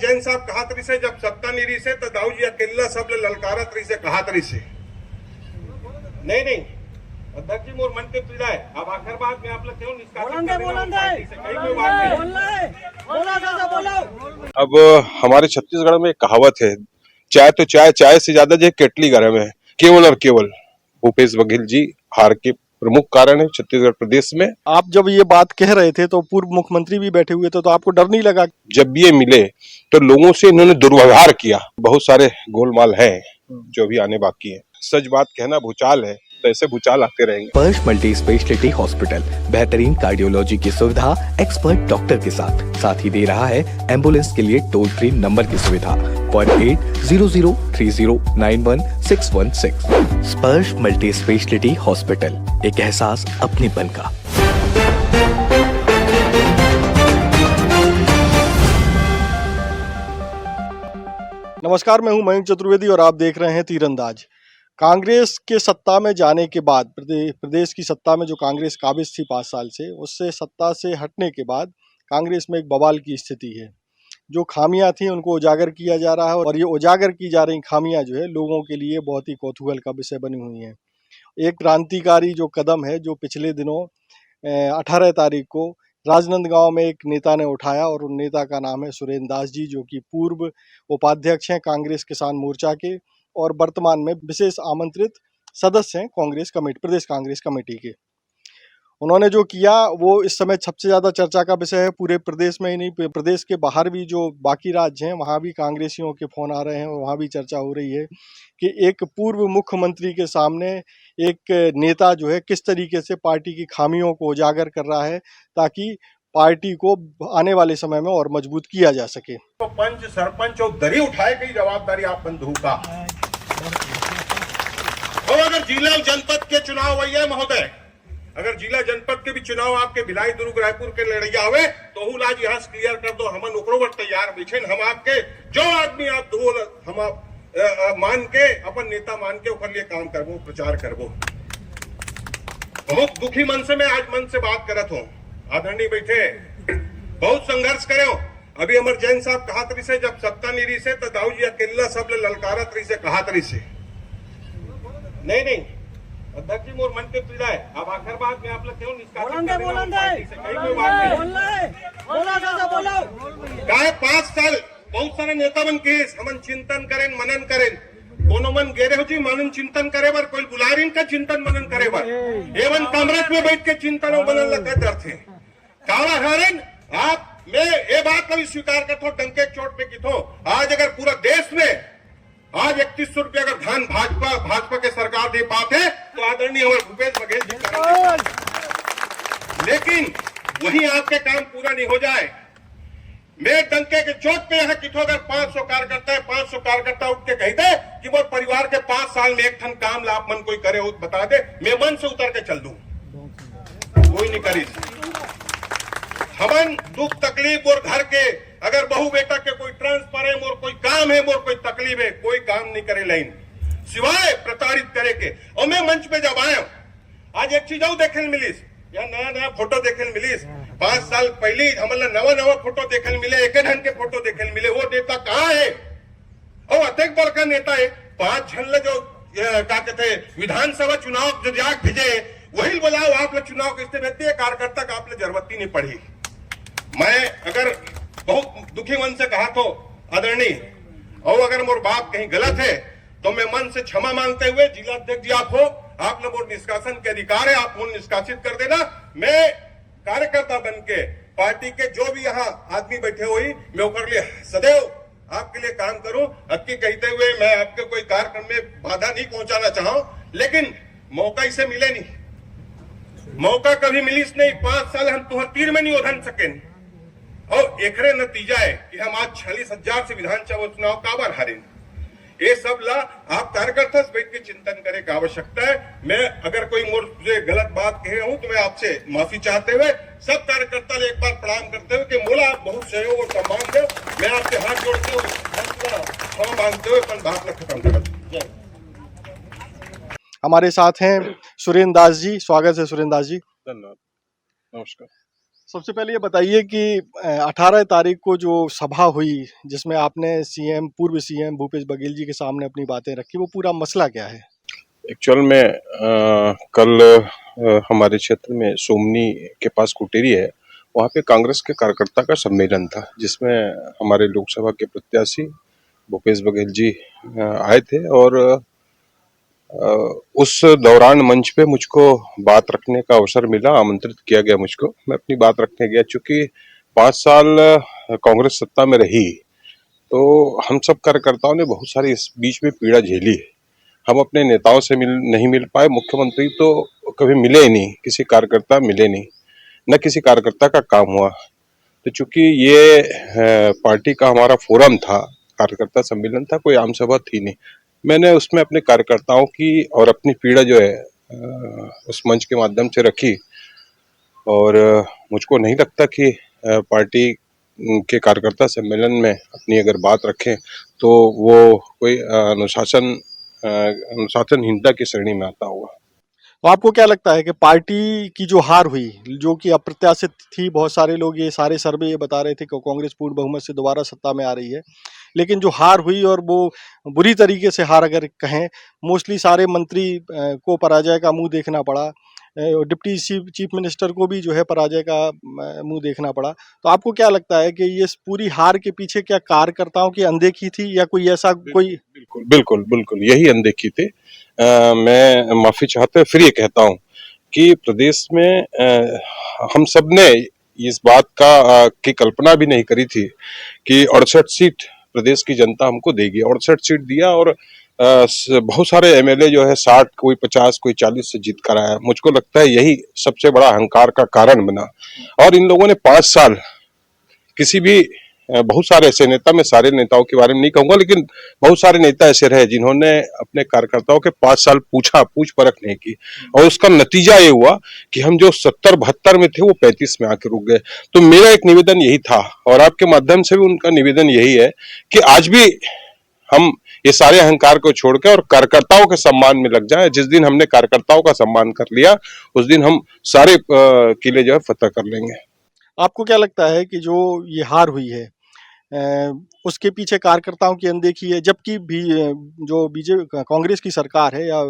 जैन साहब कहा तरी से जब सत्ता नहीं रही से तो दाऊजी अकेला सब ललकारा तरी से कहा तरी से नहीं अध्यक्ष जी मोर मन के पीड़ा है। अब आखिर बात में आप लोग क्यों अब हमारे छत्तीसगढ़ में एक कहावत है, चाय तो चाय से ज्यादा जो केटली गर्म है। केवल और केवल भूपेश बघेल जी हार के प्रमुख कारण है छत्तीसगढ़ प्रदेश में। आप जब ये बात कह रहे थे तो पूर्व मुख्यमंत्री भी बैठे हुए थे, तो आपको डर नहीं लगा? जब ये मिले तो लोगों से इन्होंने दुर्व्यवहार किया। बहुत सारे गोलमाल हैं जो भी आने बाकी है। सच बात कहना भूचाल है, तो ऐसे भूचाल आते रहेंगे। स्पर्श मल्टी स्पेशलिटी हॉस्पिटल बेहतरीन कार्डियोलॉजी की सुविधा एक्सपर्ट डॉक्टर के साथ ही दे रहा है एम्बुलेंस के लिए टोल फ्री नंबर की सुविधा 480030911616। स्पर्श मल्टी स्पेशलिटी हॉस्पिटल, एक एहसास अपनेपन का। नमस्कार, मैं हूं मयंक चतुर्वेदी और आप देख रहे हैं तीरंदाज। कांग्रेस के सत्ता में जाने के बाद, प्रदेश की सत्ता में जो कांग्रेस काबिज थी 5 साल से, उससे सत्ता से हटने के बाद कांग्रेस में एक बवाल की स्थिति है। जो खामियां थी उनको उजागर किया जा रहा है और ये उजागर की जा रही खामियां जो है लोगों के लिए बहुत ही कौतूहल का विषय बनी हुई हैं। एक क्रांतिकारी जो कदम है जो पिछले दिनों 18 तारीख को राजनांदगांव में एक नेता ने उठाया और उन नेता का नाम है सुरेंद्र दास जी, जो कि पूर्व उपाध्यक्ष हैं कांग्रेस किसान मोर्चा के और वर्तमान में विशेष आमंत्रित सदस्य हैं प्रदेश कांग्रेस कमेटी के। उन्होंने जो किया वो इस समय सबसे ज़्यादा चर्चा का विषय है। पूरे प्रदेश में ही नहीं, प्रदेश के बाहर भी जो बाकी राज्य हैं वहाँ भी कांग्रेसियों के फ़ोन आ रहे हैं और वहाँ भी चर्चा हो रही है कि एक पूर्व मुख्यमंत्री के सामने एक नेता जो है किस तरीके से पार्टी की खामियों को उजागर कर रहा है ताकि पार्टी को आने वाले समय में और मजबूत किया जा सके। तो पंच सरपंच और दरी उठाए गई जवाबदारी आप बंधु का। और अगर जिला जनपद के चुनाव हुई है महोदय, अगर जिला जनपद के भी चुनाव आपके भिलाई दुर्ग रायपुर के लड़िया हुए तो आज यहाँ क्लियर कर दो, हम ओकरो तैयार बैठे। हम आपके जो आदमी आप दो हम मान के अपन नेता मान के ओकर लिए काम करबो, प्रचार करबो। बहुत दुखी मन से मैं आज मन से बात करत हूँ। आदरणीय बैठे बहुत संघर्ष करे हो। अभी अमर जैन साहब कहा तरी से जब सत्ता नहीं रही से तो दाऊजी अकेला सब ललकारा तरी से कहा तरी से नहीं अध्यक्ष जी मोर मन के पीड़ा है। अब आखिर बात में आप लोग क्यों काहे 5 साल बहुत सारे नेता बन के हमन चिंतन करें मनन करें। कोनो मन गेरे हो जी मनन चिंतन करे बर, कोई बुलारिन का चिंतन मनन करे बर, एवं कांग्रेस में बैठ के चिंतन मनन लगा डर थे काला हरन। आप मैं ये बात कभी स्वीकार करता हूँ डंके चोट पे की थो। आज अगर पूरा देश में आज 3100 रुपया अगर धान भाजपा के सरकार दे पाते तो आदरणीय हमारे भूपेश बघेल जी करेंगे। लेकिन वही आपके काम पूरा नहीं हो जाए। मैं डंके के चोट पे यहाँ किथो अगर 500 कार्यकर्ता उठ के कहते कि वो परिवार के 5 साल में एक ठन काम लाभ मन कोई करे हो बता दे, मैं मन से उतर के चल दूं। कोई नहीं करी। हमन दुख तकलीफ और घर के अगर बहू बेटा के कोई ट्रांसफर है, मोर कोई काम है, मोर कोई तकलीफ है, कोई काम नहीं करे लाइन सिवाय प्रताड़ित करे के। और मैं मंच पे जब आया आज एक चीज देखे मिलीस या नया फोटो देखे मिलीस। 5 साल पहले हमारे नवा फोटो देखे मिले, एक ढंग के फोटो देखे मिले। वो नेता कहाँ है? और अत्यंत बड़का नेता है। 5 झन जो क्या कहते विधानसभा चुनाव जो जाग भेजे वही बोलाओ आप लोग चुनाव किसने भेजते है कार्यकर्ता का आप लोग जरूरत ही नहीं पड़ी। मैं अगर बहुत दुखी मन से कहा तो आदरणीय, और अगर मोर बात कहीं गलत है तो मैं मन से क्षमा मांगते हुए, जिला अध्यक्ष जी आप हो, आप लोग निष्कासन के अधिकार है, आप उन्हें निष्कासित कर देना। मैं कार्यकर्ता बन के पार्टी के जो भी यहाँ आदमी बैठे हुई मैं ओकर लिए सदैव आपके लिए काम करूं। अक्की कहते हुए मैं आपके कोई कार्यक्रम में बाधा नहीं पहुंचाना चाहूं, लेकिन मौका इसे मिले नहीं, मौका कभी मिलीस नहीं। 5 साल हम तुहर तीर में नहीं उधन सके और एकरे नतीजा है कि हम आज 46,000 से विधानसभा चुनाव काबर हारे। ये सब ला आप कार्यकर्ता से बैठ के चिंतन करे की आवश्यकता है। मैं अगर कोई मुझे गलत बात कहे हूं तो मैं आपसे माफी चाहते हुए सब कार्यकर्ता ने एक बार प्रणाम करते हुए कि मोला आप बहुत सहयोग और सम्मान दो। मैं आपके हाथ जोड़ते हुए क्षमा मांगते हुए अपन बात में खत्म कर। हमारे साथ हैं सुरेंद्र दास जी। स्वागत है सुरेंद्र दास जी। धन्यवाद, नमस्कार। सबसे पहले ये बताइए कि 18 तारीख को जो सभा हुई जिसमें आपने पूर्व सीएम भूपेश बघेल जी के सामने अपनी बातें रखी, वो पूरा मसला क्या है? एक्चुअल में कल हमारे क्षेत्र में सोमनी के पास कुटेरी है, वहाँ पे कांग्रेस के कार्यकर्ता का सम्मेलन था, जिसमें हमारे लोकसभा के प्रत्याशी भूपेश बघेल जी आए थे और उस दौरान मंच पे मुझको बात रखने का अवसर मिला, आमंत्रित किया गया मुझको। मैं अपनी बात रखने गया, चूंकि 5 साल कांग्रेस सत्ता में रही, तो हम सब कार्यकर्ताओं ने बहुत सारी इस बीच में पीड़ा झेली है। हम अपने नेताओं से नहीं मिल पाए, मुख्यमंत्री तो कभी मिले ही नहीं, किसी कार्यकर्ता मिले नहीं, न किसी कार्यकर्ता का काम हुआ। तो चूंकि ये पार्टी का हमारा फोरम था, कार्यकर्ता सम्मेलन था, कोई आम सभा थी नहीं, मैंने उसमें अपने कार्यकर्ताओं की और अपनी पीड़ा जो है उस मंच के माध्यम से रखी। और मुझको नहीं लगता कि पार्टी के कार्यकर्ता सम्मेलन में अपनी अगर बात रखें तो वो कोई अनुशासनहीनता की श्रेणी में आता होगा। तो आपको क्या लगता है कि पार्टी की जो हार हुई, जो कि अप्रत्याशित थी, बहुत सारे लोग ये सारे सर्वे ये बता रहे थे कि कांग्रेस पूर्ण बहुमत से दोबारा सत्ता में आ रही है, लेकिन जो हार हुई और वो बुरी तरीके से हार अगर कहें, मोस्टली सारे मंत्री को पराजय का मुंह देखना पड़ा, डिप्टी चीफ मिनिस्टर को भी जो है पराजय का मुंह देखना पड़ा। तो आपको क्या लगता है कि ये पूरी हार के पीछे क्या कार्यकर्ताओं की अनदेखी थी या कोई ऐसा कोई? बिल्कुल बिल्कुल बिल्कुल यही अनदेखी थी। मैं माफी चाहते हुए फिर ये कहता हूँ कि प्रदेश में हम सब ने इस बात की कल्पना भी नहीं करी थी कि 68 सीट प्रदेश की जनता हमको देगी। 68 सीट दिया और बहुत सारे एमएलए जो है 60, कोई 50, कोई 40 से जीत कर आया। मुझको लगता है यही सबसे बड़ा अहंकार का कारण बना। और इन लोगों ने 5 साल किसी भी बहुत सारे ऐसे नेता, मैं सारे नेताओं के बारे में नहीं कहूंगा, लेकिन बहुत सारे नेता ऐसे रहे जिन्होंने अपने कार्यकर्ताओं के 5 साल पूछ परख नहीं की, और उसका नतीजा ये हुआ कि हम जो 70-72 में थे वो 35 में आके रुक गए। तो मेरा एक निवेदन यही था और आपके माध्यम से भी उनका निवेदन यही है कि आज भी हम ये सारे अहंकार को छोड़ के और कार्यकर्ताओं के सम्मान में लग जाए। जिस दिन हमने कार्यकर्ताओं का सम्मान कर लिया, उस दिन हम सारे किले जो है फतह कर लेंगे। आपको क्या लगता है कि जो ये हार हुई है उसके पीछे कार्यकर्ताओं की अनदेखी है, जबकि जो कांग्रेस की सरकार है या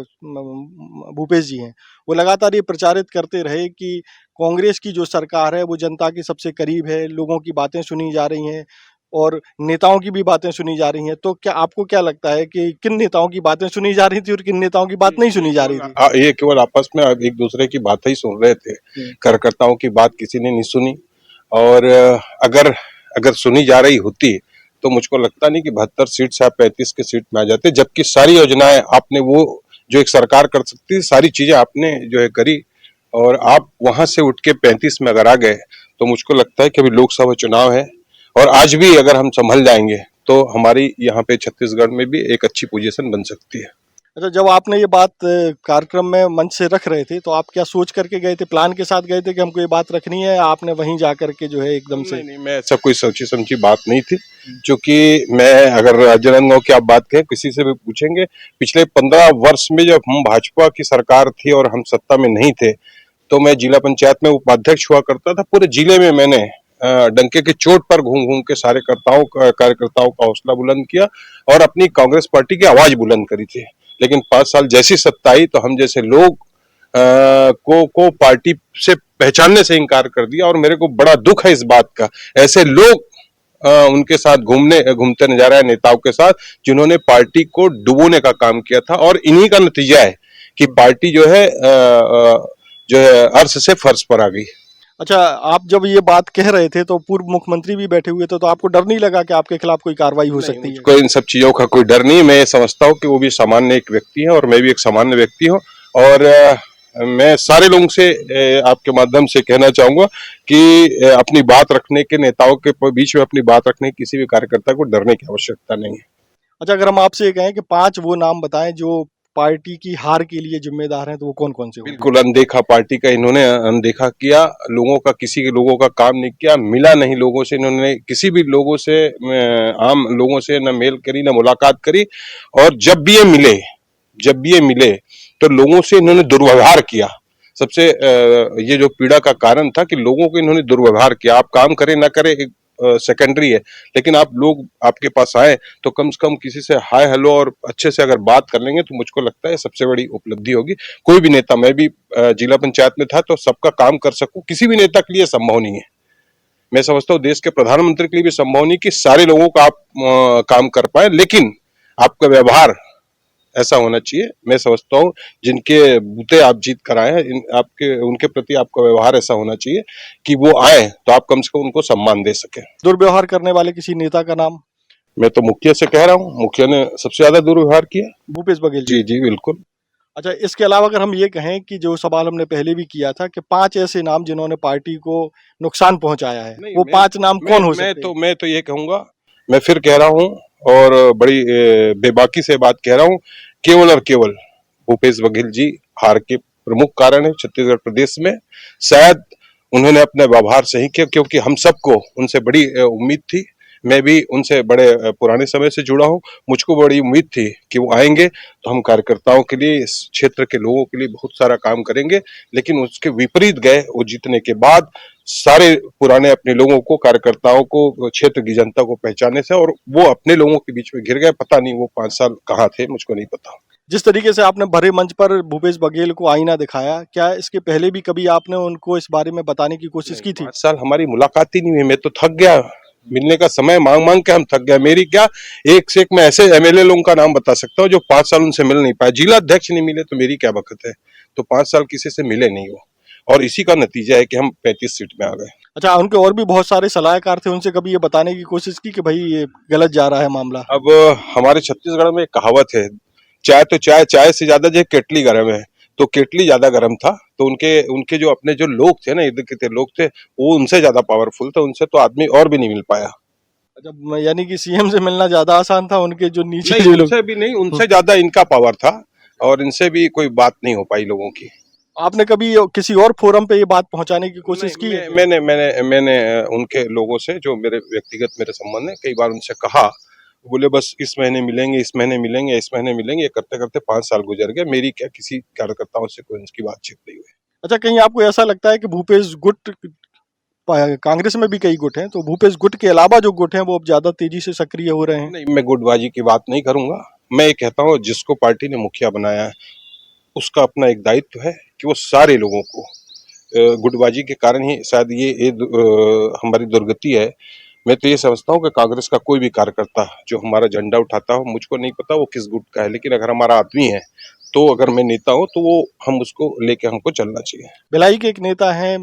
भूपेश जी हैं, वो लगातार ये प्रचारित करते रहे कि कांग्रेस की जो सरकार है वो जनता के सबसे करीब है, लोगों की बातें सुनी जा रही हैं और नेताओं की भी बातें सुनी जा रही हैं। तो क्या आपको क्या लगता है कि किन नेताओं की बातें सुनी जा रही थी और किन नेताओं की बात नहीं सुनी जा रही थी? ये केवल आपस में एक दूसरे की बात ही सुन रहे थे, कार्यकर्ताओं की बात किसी ने नहीं सुनी। और अगर सुनी जा रही होती तो मुझको लगता नहीं कि 72 सीट से आप 35 के सीट में आ जाते, जबकि सारी योजनाएं आपने, वो जो एक सरकार कर सकती है, सारी चीजें आपने जो है करी, और आप वहां से उठ के 35 में अगर आ गए तो मुझको लगता है कि अभी लोकसभा चुनाव है और आज भी अगर हम संभल जाएंगे तो हमारी यहाँ पे छत्तीसगढ़ में भी एक अच्छी पोजीशन बन सकती है। अच्छा, जब आपने ये बात कार्यक्रम में मंच से रख रहे थे तो आप क्या सोच करके गए थे, प्लान के साथ गए थे कि हमको ये बात रखनी है, आपने वहीं जा करके जो है एकदम से? नहीं, मैं ऐसा कोई सोची समझी बात नहीं थी, क्योंकि मैं अगर राजनांदगांव की आप बात करें, किसी से भी पूछेंगे, पिछले 15 वर्ष में जब हम भाजपा की सरकार थी और हम सत्ता में नहीं थे, तो मैं जिला पंचायत में उपाध्यक्ष हुआ करता था। पूरे जिले में मैंने डंके की चोट पर घूम घूम के सारे कार्यकर्ताओं का हौसला बुलंद किया और अपनी कांग्रेस पार्टी की आवाज बुलंद करी थी। लेकिन 5 साल जैसी सत्ता आई तो हम जैसे लोग को पार्टी से पहचानने से इनकार कर दिया, और मेरे को बड़ा दुख है इस बात का। ऐसे लोग उनके साथ घूमते नजर आए, नेताओं के साथ, जिन्होंने पार्टी को डुबोने का काम किया था, और इन्हीं का नतीजा है कि पार्टी जो है अर्श से फर्श पर आ गई। अच्छा, आप जब ये बात कह रहे थे तो पूर्व मुख्यमंत्री भी बैठे हुए थे, तो आपको डर नहीं लगा कि आपके खिलाफ कोई कार्रवाई हो सकती है? कोई इन सब चीजों का कोई डर नहीं। मैं ये समझता हूँ कि वो भी सामान्य एक व्यक्ति है और मैं भी एक सामान्य व्यक्ति हूँ, और मैं सारे लोगों से आपके माध्यम से कहना चाहूंगा कि अपनी बात रखने के, नेताओं के बीच में अपनी बात रखने की किसी भी कार्यकर्ता को डरने की आवश्यकता नहीं है। अच्छा, अगर हम आपसे ये कहें कि 5 वो नाम बताएं जो पार्टी की हार के लिए जिम्मेदार हैं, तो वो कौन कौन से? बिल्कुल अनदेखा, पार्टी का इन्होंने अनदेखा किया, लोगों का, किसी के लोगों का काम नहीं किया, मिला नहीं लोगों से, इन्होंने किसी भी लोगों से, आम लोगों से न मेल करी, न मुलाकात करी, और जब भी ये मिले तो लोगों से इन्होंने दुर्व्यवहार किया। सबसे ये जो पीड़ा का कारण था कि लोगों को इन्होंने दुर्व्यवहार किया। आप काम करें ना करें सेकेंडरी है, लेकिन आप लोग आपके पास आए तो कम से कम किसी से हाय हेलो और अच्छे से अगर बात कर लेंगे तो मुझको लगता है सबसे बड़ी उपलब्धि होगी। कोई भी नेता, मैं भी जिला पंचायत में था तो सबका काम कर सकूं, किसी भी नेता के लिए संभव नहीं है। मैं समझता हूँ देश के प्रधानमंत्री के लिए भी संभव नहीं कि सारे लोगों का आप काम कर पाए, लेकिन आपका व्यवहार ऐसा होना चाहिए। मैं समझता हूँ जिनके बूते आप जीत कर आए हैं, आपके उनके प्रति आपका व्यवहार ऐसा होना चाहिए कि वो आए तो आप कम से कम उनको सम्मान दे सके। दुर्व्यवहार करने वाले किसी नेता का नाम? मैं तो मुखिया से कह रहा हूँ, मुखिया ने सबसे ज्यादा दुर्व्यवहार किया। भूपेश बघेल जी? जी जी बिल्कुल। अच्छा, इसके अलावा अगर हम ये कहें कि जो सवाल हमने पहले भी किया था कि 5 ऐसे नाम जिन्होंने पार्टी को नुकसान पहुंचाया है, वो 5 नाम कौन हो सकते हैं? मैं तो ये कहूंगा, मैं फिर कह रहा हूँ और बड़ी बेबाकी से बात कह रहा हूँ, केवल और केवल भूपेश बघेल जी हार के प्रमुख कारण है छत्तीसगढ़ प्रदेश में। शायद उन्होंने अपने व्यवहार सही किया, क्योंकि हम सबको उनसे बड़ी उम्मीद थी। मैं भी उनसे बड़े पुराने समय से जुड़ा हूं। मुझको बड़ी उम्मीद थी कि वो आएंगे तो हम कार्यकर्ताओं के लिए, इस क्षेत्र के लोगों के लिए बहुत सारा काम करेंगे, लेकिन उसके विपरीत गए। वो जीतने के बाद सारे पुराने अपने लोगों को, कार्यकर्ताओं को, क्षेत्र की जनता को पहचाने से, और वो अपने लोगों के बीच में घिर गए। पता नहीं वो 5 साल कहाँ थे, मुझको नहीं पता। जिस तरीके से आपने भरे मंच पर भूपेश बघेल को आईना दिखाया, क्या इसके पहले भी कभी आपने उनको इस बारे में बताने की कोशिश की थी? 5 साल हमारी मुलाकात ही नहीं हुई। मैं तो थक गया, मिलने का समय मांग मांग के हम थक गए। मेरी क्या, एक से एक मैं ऐसे एमएलए लोगों का नाम बता सकता हूँ जो 5 साल उनसे मिल नहीं पाया। जिला अध्यक्ष नहीं मिले तो मेरी क्या बखत है। तो 5 साल किसी से मिले नहीं वो, और इसी का नतीजा है कि हम 35 सीट में आ गए। अच्छा, उनके और भी बहुत सारे सलाहकार थे, उनसे कभी ये बताने की कोशिश की कि भाई ये गलत जा रहा है मामला? अब हमारे छत्तीसगढ़ में एक कहावत है, चाय तो चाय से ज्यादा जो केटली गर्म है। तो केटली ज्यादा गर्म था, तो उनके उनके जो अपने जो लोग थे ना, इधर के लोग थे, वो उनसे ज्यादा पावरफुल थे। उनसे तो आदमी और भी नहीं मिल पाया। अच्छा, यानी कि सीएम से मिलना ज्यादा आसान था, उनके जो नीचे नहीं, जो लोग? उनसे भी नहीं, उनसे ज्यादा इनका पावर था, और इनसे भी कोई बात नहीं हो पाई लोगों की। आपने कभी किसी और फोरम पे ये बात पहुंचाने की कोशिश की है? मैंने उनके लोगों से, जो मेरे व्यक्तिगत मेरे संबंध है, कई बार उनसे कहा। बोले बस इस महीने मिलेंगे, इस महीने मिलेंगे, इस महीने मिलेंगे। ये करते करते 5 साल गुजर गए। मेरी क्या किसी कार्यकर्ताओं से कोई उनकी बातचीत नहीं हुई। अच्छा, कहीं आपको ऐसा लगता है कि भूपेश गुट, कांग्रेस में भी कई गुट हैं, तो भूपेश गुट के अलावा जो गुट हैं वो अब ज्यादा तेजी से सक्रिय हो रहे हैं? नहीं, मैं गुटबाजी की बात नहीं करूंगा। मैं ये कहता हूँ जिसको पार्टी ने मुखिया बनाया है उसका अपना एक दायित्व है कि वो सारे लोगों को, गुटबाजी के कारण ही शायद ये हमारी दुर्गति है। मैं तो ये समझता हूँ कि कांग्रेस का कोई भी कार्यकर्ता जो हमारा झंडा उठाता हो, मुझको नहीं पता वो किस गुट का है, लेकिन अगर हमारा आदमी है, तो अगर मैं नेता हूँ तो वो हम उसको लेके हमको चलना चाहिए। भिलाई के एक नेता हैं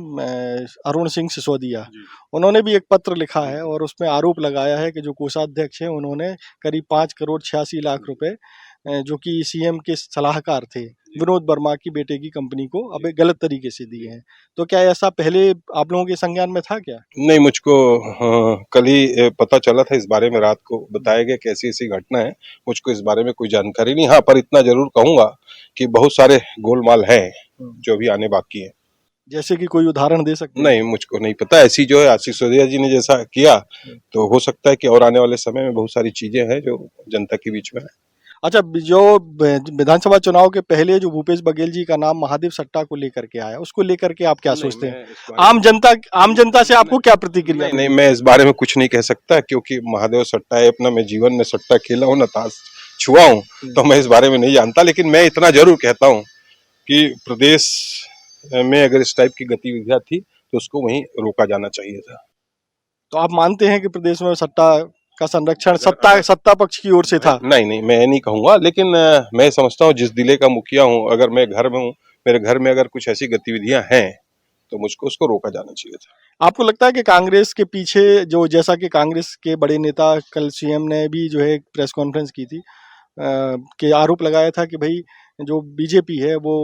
अरुण सिंह सिसोदिया, उन्होंने भी एक पत्र लिखा है और उसमें आरोप लगाया है कि जो कोषाध्यक्ष हैं उन्होंने करीब 5,86,00,000 रुपए, जो कि सीएम के सलाहकार थे विनोद वर्मा की बेटे की कंपनी को, अब एक गलत तरीके से दिए हैं। तो क्या ऐसा पहले आप लोगों के संज्ञान में था क्या? नहीं, मुझको कल ही पता चला था इस बारे में, रात को बताया गया कि ऐसी ऐसी घटना है। मुझको इस बारे में कोई जानकारी नहीं। हाँ, पर इतना जरूर कहूंगा कि बहुत सारे गोलमाल हैं जो भी आने बाकी है। जैसे कि कोई उदाहरण दे सकते हैं? नहीं, मुझको नहीं पता। ऐसी जो है आशीष सिसोदिया जी ने जैसा किया, तो हो सकता है कि और आने वाले समय में बहुत सारी चीजें हैं जो जनता के बीच में है। अच्छा, जो विधानसभा चुनाव के पहले जो भूपेश बघेल जी का नाम महादेव सट्टा को लेकर के आया, उसको लेकर के आप क्या सोचते हैं? आम जनता से आपको क्या प्रतिक्रिया? नहीं, मैं इस बारे में कुछ नहीं कह सकता, क्योंकि महादेव सट्टा है अपना, मैं जीवन में सट्टा खेला हूँ, न ताश छुआ हूँ, तो मैं इस बारे में नहीं जानता। लेकिन मैं इतना जरूर कहता हूँ कि प्रदेश में अगर इस टाइप की गतिविधियां थी तो उसको वहीं रोका जाना चाहिए था। तो आप मानते हैं कि प्रदेश में सट्टा का संरक्षण सत्ता पक्ष की ओर से था? नहीं, मैं नहीं कहूंगा, लेकिन मैं समझता हूँ जिस जिले का मुखिया हूँ, अगर मैं घर में हूँ, मेरे घर में अगर कुछ ऐसी गतिविधियां हैं तो मुझको उसको रोका जाना चाहिए था। आपको लगता है कि कांग्रेस के पीछे, जो जैसा कि कांग्रेस के बड़े नेता, कल सीएम ने भी जो है प्रेस कॉन्फ्रेंस की थी, के आरोप लगाया था कि भाई जो बीजेपी है वो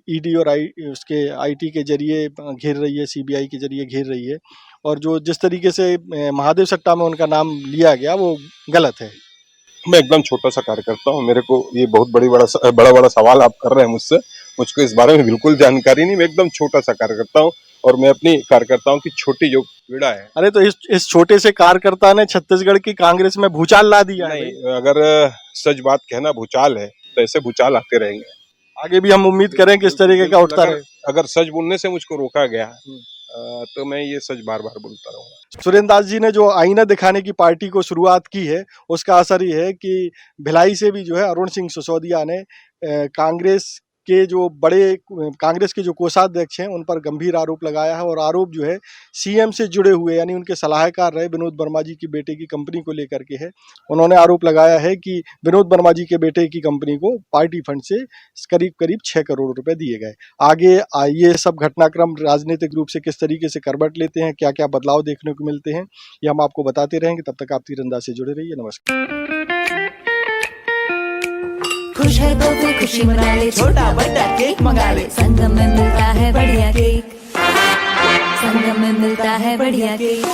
ईडी और उसके आईटी के जरिए घेर रही है, सीबीआई के जरिए घेर रही है, और जो जिस तरीके से महादेव सट्टा में उनका नाम लिया गया वो गलत है। मैं एकदम छोटा सा कार्यकर्ता हूँ। मेरे को ये बहुत बड़ा सवाल आप कर रहे हैं मुझसे। मुझको इस बारे में बिल्कुल जानकारी नहीं। मैं एकदम छोटा सा कार्यकर्ता हूँ, और मैं अपनी कार्यकर्ताओं की छोटी जो पीड़ा है। अरे तो इस छोटे से कार्यकर्ता ने छत्तीसगढ़ की कांग्रेस में भूचाल ला दिया है। नहीं, अगर सच बात कहना भूचाल है तो ऐसे भूचाल आते रहेंगे। आगे भी हम उम्मीद करें कि इस तरीके का उठता रहे। अगर सच बोलने से मुझको रोका गया तो मैं ये सच बार बार बोलता रहूंगा। सुरेंद्र दास जी ने जो आईना दिखाने की पार्टी को शुरुआत की है, उसका असर ये है कि भिलाई से भी जो है अरुण सिंह सिसोदिया ने कांग्रेस के जो कोषाध्यक्ष हैं उन पर गंभीर आरोप लगाया है, और आरोप जो है सीएम से जुड़े हुए यानी उनके सलाहकार रहे विनोद वर्मा जी की बेटे की कंपनी को लेकर के है। उन्होंने आरोप लगाया है कि विनोद वर्मा जी के बेटे की कंपनी को पार्टी फंड से करीब 6 करोड़ रुपए दिए गए। आगे ये सब घटनाक्रम राजनीतिक रूप से किस तरीके से करवट लेते हैं, क्या क्या बदलाव देखने को मिलते हैं, ये हम आपको बताते रहेंगे। तब तक आप तीरंदाज से जुड़े रहिए। नमस्कार। खुश है तो फिर खुशी मना ले, छोटा बड़ा केक मंगा ले, संगम में मिलता है बढ़िया केक, संगम में मिलता है बढ़िया केक।